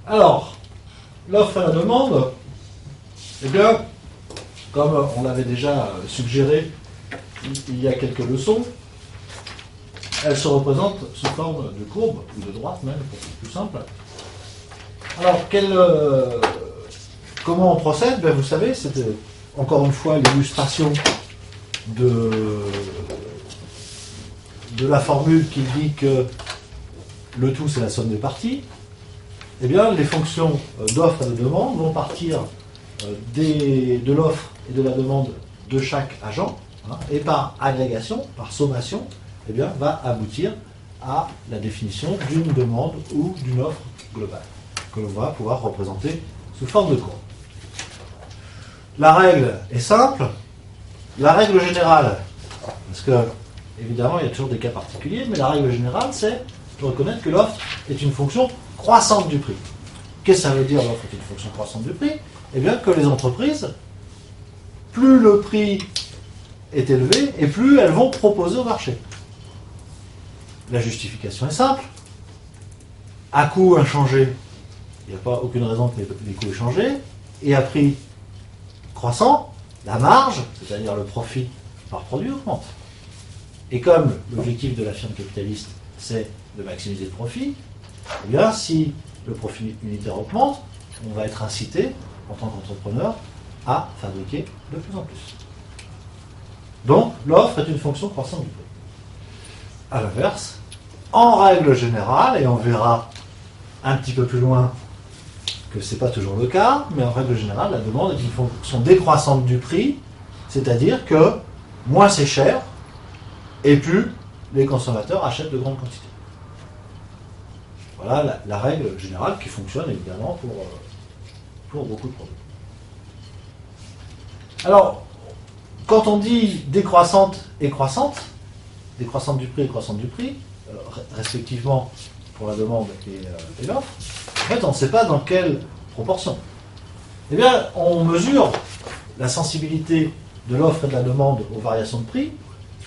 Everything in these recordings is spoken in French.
Alors, l'offre et la demande, eh bien, comme on l'avait déjà suggéré il y a quelques leçons, elles se représentent sous forme de courbe, ou de droite même, pour être plus simple. Alors, comment on procède? Ben, vous savez, c'était encore une fois l'illustration de la formule qui dit que le tout c'est la somme des parties. Eh bien, les fonctions d'offre et de demande vont partir de l'offre et de la demande de chaque agent, hein, et par agrégation, par sommation, eh bien, va aboutir à la définition d'une demande ou d'une offre globale, que l'on va pouvoir représenter sous forme de courbe. La règle est simple. La règle générale, parce que, évidemment, il y a toujours des cas particuliers, mais la règle générale, c'est de reconnaître que l'offre est une fonction croissante du prix. Qu'est-ce que ça veut dire, l'offre est une fonction croissante du prix? Eh bien, que les entreprises, plus le prix est élevé, et plus elles vont proposer au marché. La justification est simple. À coût inchangé, il n'y a pas aucune raison que les coûts aient changé, et à prix croissant, la marge, c'est-à-dire le profit par produit, augmente. Et comme l'objectif de la firme capitaliste, c'est de maximiser le profit, eh bien, si le profit unitaire augmente, on va être incité, en tant qu'entrepreneur, à fabriquer de plus en plus. Donc, l'offre est une fonction croissante du prix. À l'inverse, en règle générale, et on verra un petit peu plus loin que ce n'est pas toujours le cas, mais en règle générale, la demande est une fonction décroissante du prix, c'est-à-dire que moins c'est cher, et plus les consommateurs achètent de grandes quantités. Voilà la règle générale qui fonctionne évidemment pour beaucoup de produits. Alors, quand on dit décroissante et croissante, décroissante du prix et croissante du prix, respectivement pour la demande et l'offre, en fait on ne sait pas dans quelle proportion. Eh bien, on mesure la sensibilité de l'offre et de la demande aux variations de prix,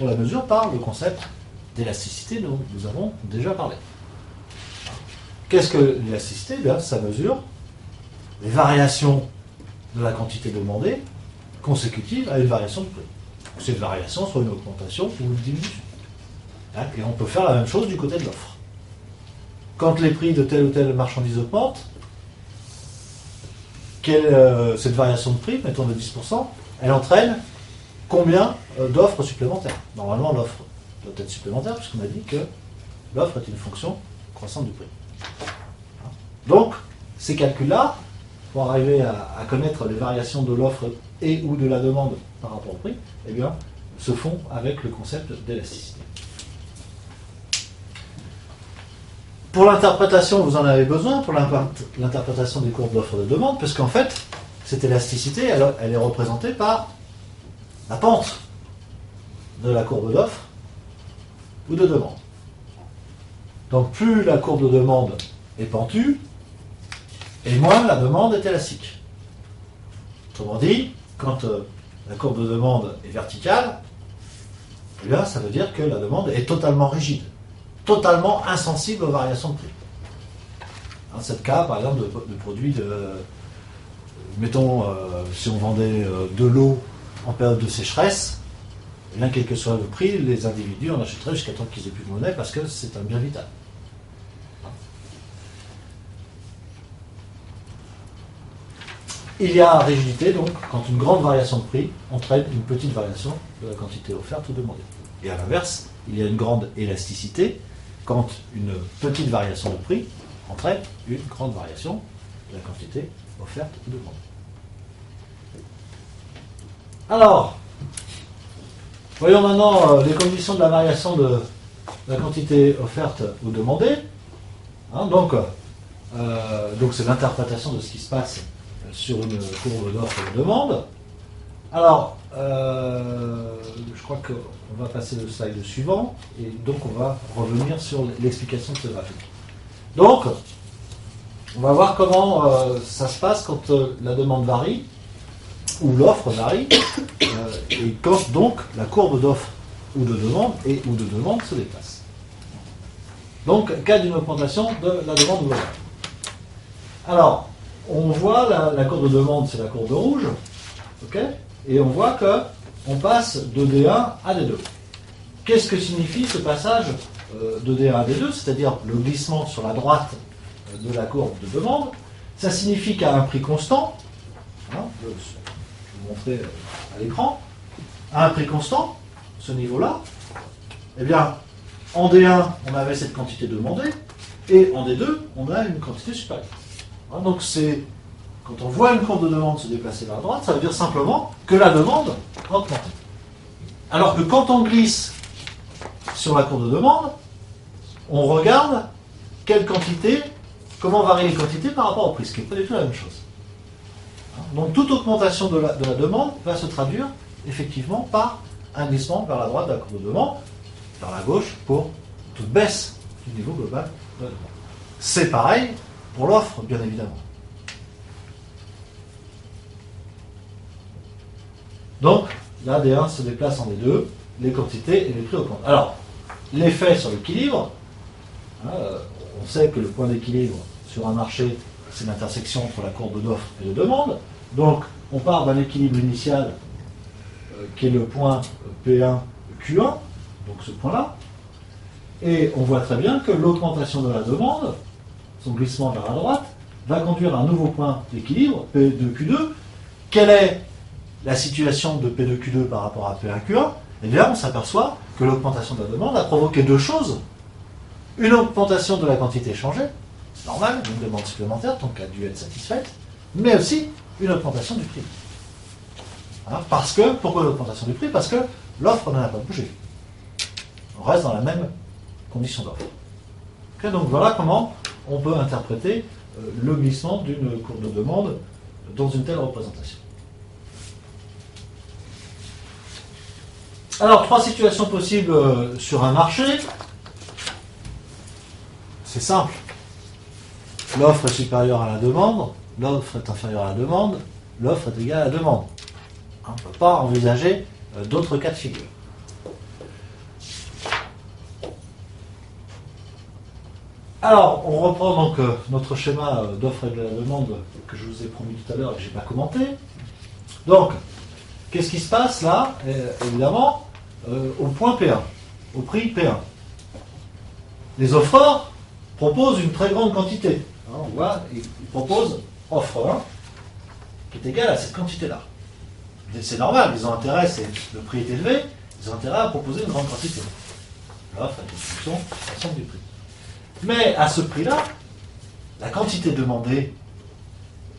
on la mesure par le concept d'élasticité dont nous avons déjà parlé. Qu'est-ce que l'élasticité? Bien, ça mesure les variations de la quantité demandée consécutives à une variation de prix. Cette variation soit une augmentation ou une diminution. Et on peut faire la même chose du côté de l'offre. Quand les prix de telle ou telle marchandise augmentent, cette variation de prix, mettons de 10%, elle entraîne combien d'offres supplémentaires? Normalement, l'offre doit être supplémentaire, puisqu'on a dit que l'offre est une fonction croissante du prix. Donc, ces calculs-là, pour arriver à connaître les variations de l'offre et ou de la demande par rapport au prix, eh bien, se font avec le concept d'élasticité. Pour l'interprétation, vous en avez besoin, pour l'interprétation des courbes d'offre et de demande, parce qu'en fait, cette élasticité, elle est représentée par la pente de la courbe d'offre ou de demande. Donc plus la courbe de demande est pentue, et moins la demande est élastique. Autrement dit, quand la courbe de demande est verticale, eh bien, ça veut dire que la demande est totalement rigide, totalement insensible aux variations de prix. C'est le cas, par exemple, de produits mettons, si on vendait de l'eau en période de sécheresse, eh bien, quel que soit le prix, les individus en achèteraient jusqu'à temps qu'ils n'aient plus de monnaie parce que c'est un bien vital. Il y a rigidité, donc, quand une grande variation de prix entraîne une petite variation de la quantité offerte ou demandée. Et à l'inverse, il y a une grande élasticité quand une petite variation de prix entraîne une grande variation de la quantité offerte ou demandée. Alors, voyons maintenant les conditions de la variation de la quantité offerte ou demandée. Donc c'est l'interprétation de ce qui se passe sur une courbe d'offre et de demande. Alors, je crois qu'on va passer le slide suivant, et donc on va revenir sur l'explication de ce graphique. Donc, on va voir comment ça se passe quand la demande varie, ou l'offre varie, et quand donc la courbe d'offre ou de demande et ou de demande se déplace. Donc, cas d'une augmentation de la demande globale. Alors, on voit la courbe de demande, c'est la courbe rouge, ok, et on voit qu'on passe de D1 à D2. Qu'est-ce que signifie ce passage de D1 à D2, c'est-à-dire le glissement sur la droite de la courbe de demande? Ça signifie qu'à un prix constant, hein, je vais vous montrer à l'écran, à un prix constant, ce niveau-là, eh bien, en D1, on avait cette quantité demandée, et en D2, on a une quantité supérieure. Hein, donc c'est, quand on voit une courbe de demande se déplacer vers la droite, ça veut dire simplement que la demande a augmenté. Alors que quand on glisse sur la courbe de demande, on regarde quelle quantité, comment varient les quantités par rapport au prix, ce qui n'est pas du tout la même chose. Donc toute augmentation de la demande va se traduire effectivement par un glissement vers la droite de la courbe de demande, vers la gauche pour toute baisse du niveau global de la demande. C'est pareil pour l'offre, bien évidemment. Donc, là, D1 se déplace en D2, les quantités et les prix augmentent. Alors, l'effet sur l'équilibre, hein, on sait que le point d'équilibre sur un marché, c'est l'intersection entre la courbe d'offre et de demande. Donc, on part d'un équilibre initial qui est le point P1, Q1, donc ce point-là. Et on voit très bien que l'augmentation de la demande, son glissement vers la droite, va conduire à un nouveau point d'équilibre, P2Q2. Quelle est la situation de P2Q2 par rapport à P1Q1? Eh bien, on s'aperçoit que l'augmentation de la demande a provoqué deux choses. Une augmentation de la quantité échangée, normal, une demande supplémentaire, donc a dû être satisfaite, mais aussi une augmentation du prix. Hein, pourquoi l'augmentation du prix? Parce que l'offre n'en a pas bougé. On reste dans la même condition d'offre. Okay, donc voilà comment on peut interpréter le glissement d'une courbe de demande dans une telle représentation. Alors, trois situations possibles sur un marché. C'est simple. L'offre est supérieure à la demande, l'offre est inférieure à la demande, l'offre est égale à la demande. On ne peut pas envisager d'autres cas de figure. Alors, on reprend donc notre schéma d'offre et de la demande que je vous ai promis tout à l'heure et que je n'ai pas commenté. Donc, qu'est-ce qui se passe là? Évidemment, au point P1, au prix P1. Les offreurs proposent une très grande quantité. On voit, ils proposent offre 1 qui est égale à cette quantité-là. C'est normal, ils ont intérêt, le prix est élevé, ils ont intérêt à proposer une grande quantité. L'offre est une fonction de la somme du prix. Mais à ce prix-là, la quantité demandée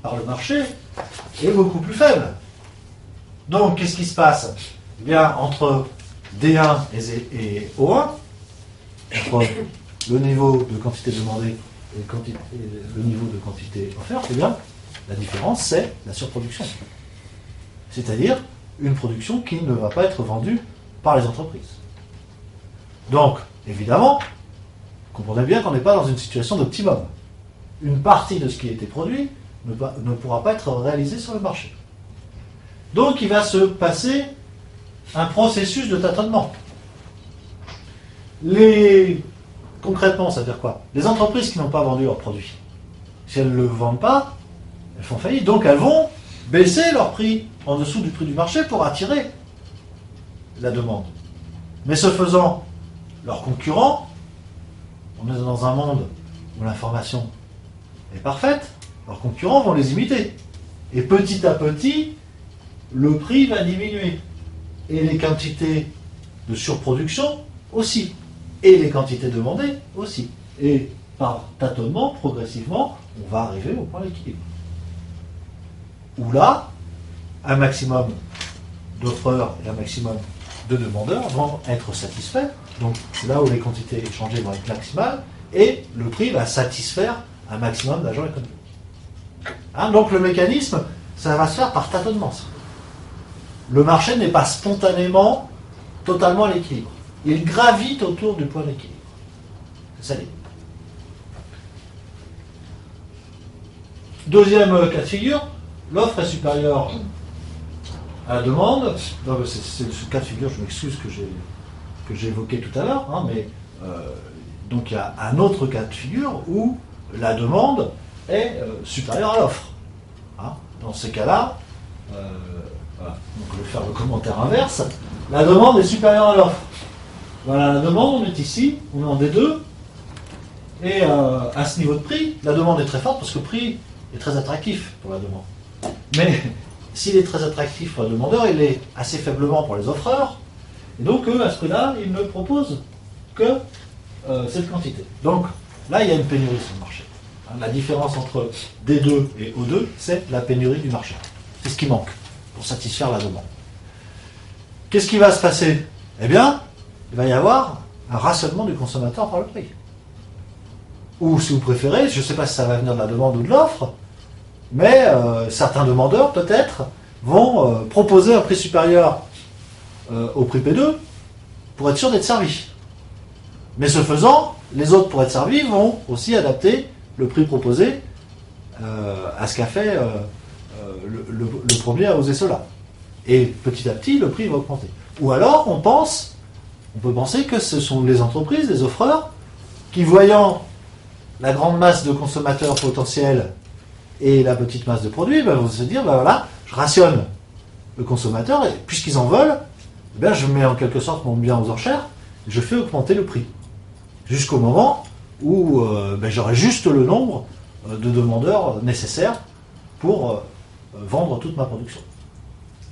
par le marché est beaucoup plus faible. Donc, qu'est-ce qui se passe? Eh bien, entre D1 et O1, entre le niveau de quantité demandée et le niveau de quantité offerte, eh bien, la différence, c'est la surproduction. C'est-à-dire une production qui ne va pas être vendue par les entreprises. Donc, évidemment, comprenez bien qu'on n'est pas dans une situation d'optimum. Une partie de ce qui a été produit ne pourra pas être réalisée sur le marché. Donc, il va se passer un processus de tâtonnement. Concrètement, ça veut dire quoi? Les entreprises qui n'ont pas vendu leurs produits, si elles ne le vendent pas, elles font faillite. Donc, elles vont baisser leur prix en dessous du prix du marché pour attirer la demande. Mais ce faisant, leurs concurrents, on est dans un monde où l'information est parfaite, leurs concurrents vont les imiter. Et petit à petit, le prix va diminuer. Et les quantités de surproduction aussi. Et les quantités demandées aussi. Et par tâtonnement, progressivement, on va arriver au point d'équilibre. Où là, un maximum d'offreurs et un maximum de demandeurs vont être satisfaits. Donc c'est là où les quantités échangées vont être maximales et le prix va satisfaire un maximum d'agents économiques. Hein, donc le mécanisme, ça va se faire par tâtonnement. Ça. Le marché n'est pas spontanément totalement à l'équilibre. Il gravite autour du point d'équilibre. C'est ça l'idée. Deuxième cas de figure, l'offre est supérieure à la demande. C'est ce cas de figure, je m'excuse, que j'ai évoqué tout à l'heure, hein, mais donc il y a un autre cas de figure où la demande est supérieur à l'offre. Hein. Dans ces cas-là, voilà. Donc je vais faire le commentaire inverse. La demande est supérieure à l'offre. Voilà, la demande, on est ici, on est en D2. Et à ce niveau de prix, la demande est très forte parce que le prix est très attractif pour la demande. Mais s'il est très attractif pour le demandeur, il est assez faiblement pour les offreurs. Et donc, eux, à ce prix-là, ils ne proposent que cette quantité. Donc, là, il y a une pénurie sur le marché. Hein, la différence entre D2 et O2, c'est la pénurie du marché. C'est ce qui manque pour satisfaire la demande. Qu'est-ce qui va se passer? Eh bien, il va y avoir un rationnement du consommateur par le prix. Ou, si vous préférez, je ne sais pas si ça va venir de la demande ou de l'offre, mais certains demandeurs, peut-être, vont proposer un prix supérieur au prix P2 pour être sûr d'être servis. Mais ce faisant, les autres, pour être servis, vont aussi adapter le prix proposé à ce qu'a fait le premier à oser cela. Et petit à petit, le prix va augmenter. Ou alors, on peut penser que ce sont les entreprises, les offreurs, qui, voyant la grande masse de consommateurs potentiels et la petite masse de produits, ben, vont se dire, ben voilà, je rationne le consommateur, et puisqu'ils en veulent, ben, je mets en quelque sorte mon bien aux enchères, et je fais augmenter le prix. Jusqu'au moment où ben, j'aurai juste le nombre de demandeurs nécessaires pour vendre toute ma production.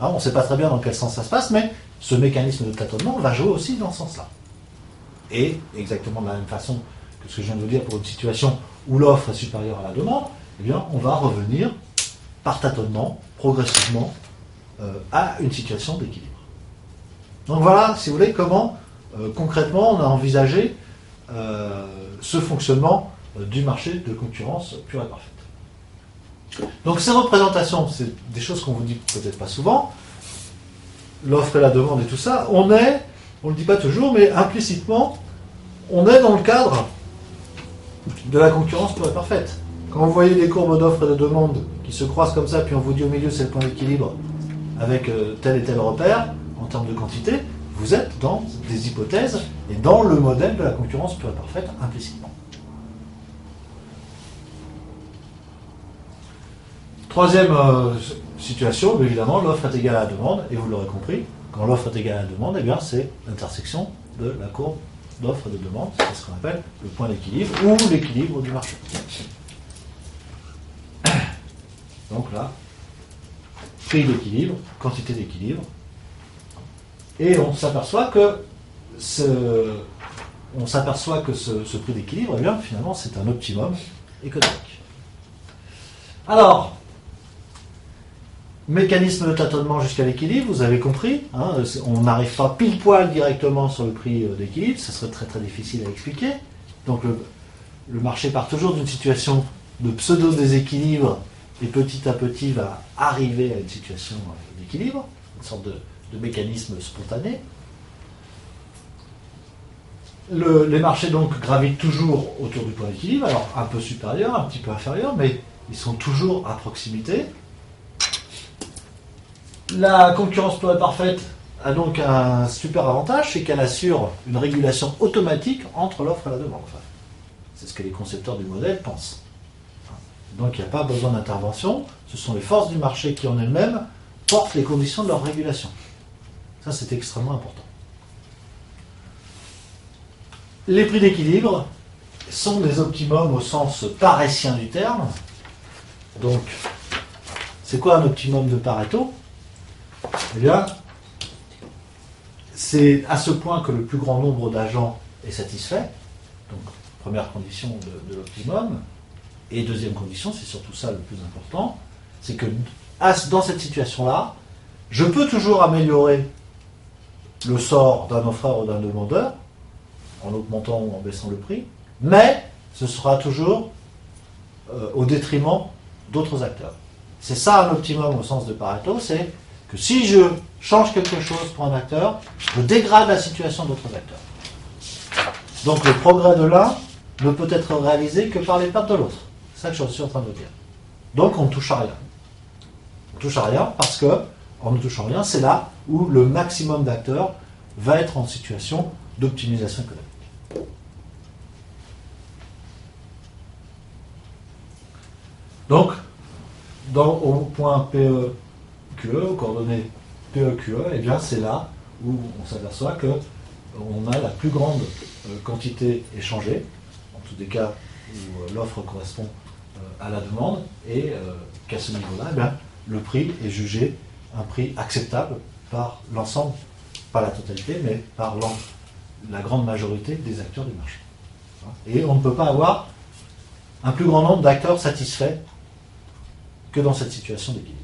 Alors, on ne sait pas très bien dans quel sens ça se passe, mais ce mécanisme de tâtonnement va jouer aussi dans ce sens-là. Et exactement de la même façon que ce que je viens de vous dire pour une situation où l'offre est supérieure à la demande, eh bien, on va revenir par tâtonnement, progressivement, à une situation d'équilibre. Donc voilà, si vous voulez, comment concrètement on a envisagé ce fonctionnement du marché de concurrence pure et parfaite. Donc ces représentations, c'est des choses qu'on vous dit peut-être pas souvent, l'offre et la demande et tout ça, on ne le dit pas toujours, mais implicitement, on est dans le cadre de la concurrence pure et parfaite. Quand vous voyez des courbes d'offres et de demande qui se croisent comme ça, puis on vous dit au milieu c'est le point d'équilibre avec tel et tel repère, en termes de quantité, vous êtes dans des hypothèses et dans le modèle de la concurrence pure et parfaite implicitement. Troisième situation, évidemment, l'offre est égale à la demande, et vous l'aurez compris, quand l'offre est égale à la demande, eh bien c'est l'intersection de la courbe d'offre et de demande, c'est ce qu'on appelle le point d'équilibre ou l'équilibre du marché. Donc là, prix d'équilibre, quantité d'équilibre, et on s'aperçoit que ce prix d'équilibre, eh bien finalement c'est un optimum économique. Alors, mécanisme de tâtonnement jusqu'à l'équilibre, vous avez compris, hein, on n'arrive pas pile poil directement sur le prix d'équilibre, ce serait très très difficile à expliquer. Donc le marché part toujours d'une situation de pseudo-déséquilibre et petit à petit va arriver à une situation d'équilibre, une sorte de mécanisme spontané. Les marchés donc gravitent toujours autour du point d'équilibre, alors un peu supérieur, un petit peu inférieur, mais ils sont toujours à proximité. La concurrence pure et parfaite a donc un super avantage, c'est qu'elle assure une régulation automatique entre l'offre et la demande. Enfin, c'est ce que les concepteurs du modèle pensent. Donc il n'y a pas besoin d'intervention, ce sont les forces du marché qui en elles-mêmes portent les conditions de leur régulation. Ça c'est extrêmement important. Les prix d'équilibre sont des optimums au sens paressien du terme. Donc, c'est quoi un optimum de Pareto? Eh bien, c'est à ce point que le plus grand nombre d'agents est satisfait. Donc, première condition de l'optimum. Et deuxième condition, c'est surtout ça le plus important, c'est que dans cette situation-là, je peux toujours améliorer le sort d'un offreur ou d'un demandeur, en augmentant ou en baissant le prix, mais ce sera toujours au détriment d'autres acteurs. C'est ça un optimum au sens de Pareto, c'est que si je change quelque chose pour un acteur, je dégrade la situation d'autres acteurs. Donc le progrès de l'un ne peut être réalisé que par les pertes de l'autre. C'est ça que je suis en train de dire. Donc on ne touche à rien. On ne touche à rien parce que, en ne touchant à rien, c'est là où le maximum d'acteurs va être en situation d'optimisation économique. Donc, au point PE-QE, aux coordonnées PE-QE, eh bien c'est là où on s'aperçoit qu'on a la plus grande quantité échangée, en tous les cas où l'offre correspond à la demande, et qu'à ce niveau-là, eh bien, le prix est jugé un prix acceptable par l'ensemble, pas la totalité, mais par la grande majorité des acteurs du marché. Et on ne peut pas avoir un plus grand nombre d'acteurs satisfaits que dans cette situation d'équilibre.